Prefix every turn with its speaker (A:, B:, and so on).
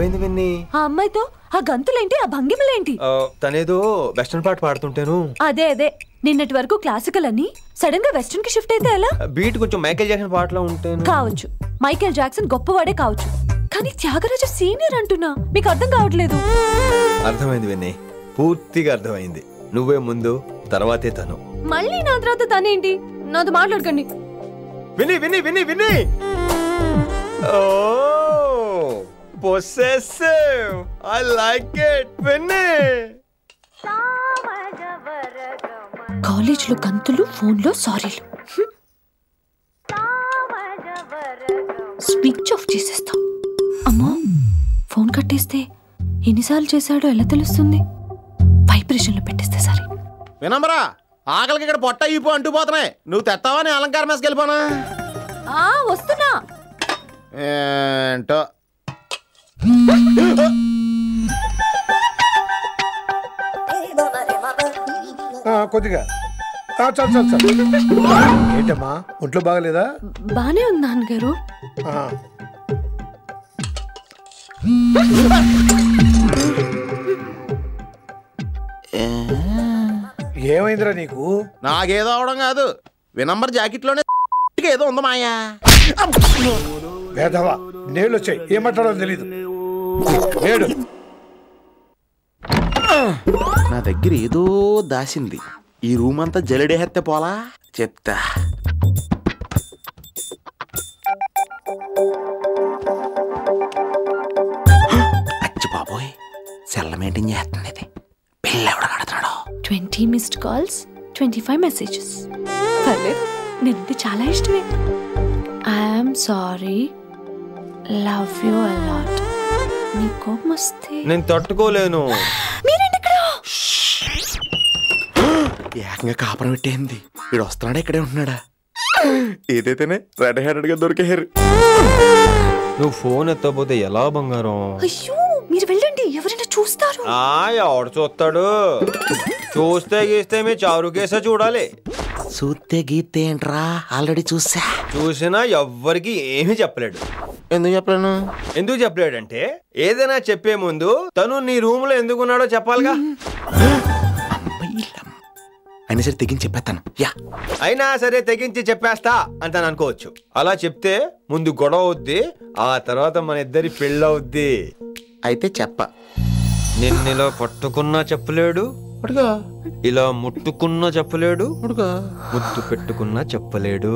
A: ఏమైంది విన్ని?
B: ఆ అమ్మాయితో ఆ గంతులేంటి, ఆ భంగిమలేంటి?
A: తనేదో వెస్టర్న్ పాట పాడుతుంటేను.
B: అదే నిన్నటి వరకు క్లాసికల్ అని సడన్ గా వెస్టర్న్ కి షిఫ్ట్ అయితే ఎలా?
A: బీట్ కొంచెం మైకేల్ జాక్సన్ పాటలో ఉంటాను.
B: కావచ్చు, మైకేల్ జాక్సన్ గొప్పవాడే కావచ్చు, కానీ త్యాగరాజ సీనియర్ అంటున్నా. మీకు అర్థం కావట్లేదు.
A: అర్థమైంది విన్ని, పూర్తిగా అర్థమైంది. నువ్వే ముందు, తర్వాతే తను.
B: మళ్ళీ నా తర్వాత తనేంటి? నాతో మాట్లాడకండి.
A: విని విని విని విని possessive. I like it. విని
B: కాలేజ్ లో గంతులు, ఫోన్ లో సారీలు. స్విచ్ ఆఫ్ చేసేస్తా. అమ్మో, ఫోన్ కట్టేస్తే ఎన్నిసార్లు చేశాడో ఎలా తెలుస్తుంది? వైబ్రేషన్ లో పెట్టేస్తే సరే.
C: వినమ్రా, ఆకలికి ఇక్కడ పొట్ట ఇప్పు అంటూ పోతున్నాయి. నువ్వు తెస్తావా నీ అలంకారం వేసుకెళ్ళిపోనా?
B: వస్తున్నా.
C: ఏంటో
D: కొద్దిగా చాలు. ఏంటమ్మా, ఒంట్లో బాగలేదా?
B: బానే ఉంది నాన్నగారు.
D: ఏమైందిరా నీకు?
C: నాకేదో అవడం కాదు, వినంబర్ జాకెట్ లోనే ఏదో ఉంది మాయా.
D: వేదవా, నేళ్ళు వచ్చాయి, ఏం మాట్లాడో తెలీదు. నేడు
C: నా దగ్గర ఏదో దాసింది. ఈ రూమ్ అంతా జలిడేహెత్తే పోలా చెప్తా. అచ్చి బాబోయ్, సెల్ల మెయింటైన్ చేస్తుంది ఇది. పిల్ల ఎవడ కడతాడో.
B: 20 మిస్డ్ కాల్స్, 25 మెసేజెస్. పర్లేదు, నేనంటే చాలా ఇష్టమే. I'm sorry, love you a lot. నీ కోపం వస్తే
A: నేను తట్టుకోలేను.
C: ఏకంగా కాపురం పెట్టేంది. వీడు వస్తున్నాడా, ఇక్కడే ఉంటున్నాడా? ఏదైతేనే రెడ్ హ్యాండెడ్ గా దొరికేహారు.
A: నువ్వు ఫోన్ ఎత్తపోతే ఎలా బంగారం?
B: అయ్యో, మీరు వెళ్ళండి, ఎవరైనా చూస్తారు.
A: ఎవడు చూస్తాడు? చూస్తే గీస్తే మీ చారు కేసే చూడాలి.
C: చూస్తే గీతే ఏంట్రా, ఆల్రెడీ
A: చూసినా ఎవ్వరికి ఏమీ చెప్పలేడు.
C: ఎందుకు చెప్పలేను?
A: ఎందుకు చెప్పలేడంటే, ఏదైనా చెప్పే ముందు తను నీ రూమ్ లో ఎందుకున్నాడో చెప్పాలిగా.
C: అయినా సరే తెగించి చెప్పేస్తాను.
A: అయినా సరే తెగించి చెప్పేస్తా అంటాను అనుకోవచ్చు. అలా చెప్తే ముందు గొడవ అవుద్ది, ఆ తర్వాత మన ఇద్దరి పెళ్ళవుద్ది.
C: అయితే చెప్ప.
A: నిన్నిలా పట్టుకున్నా చెప్పలేడు, ఇలా ముట్టుకున్నా చెప్పలేడు, ముద్దు పెట్టుకున్నా చెప్పలేడు.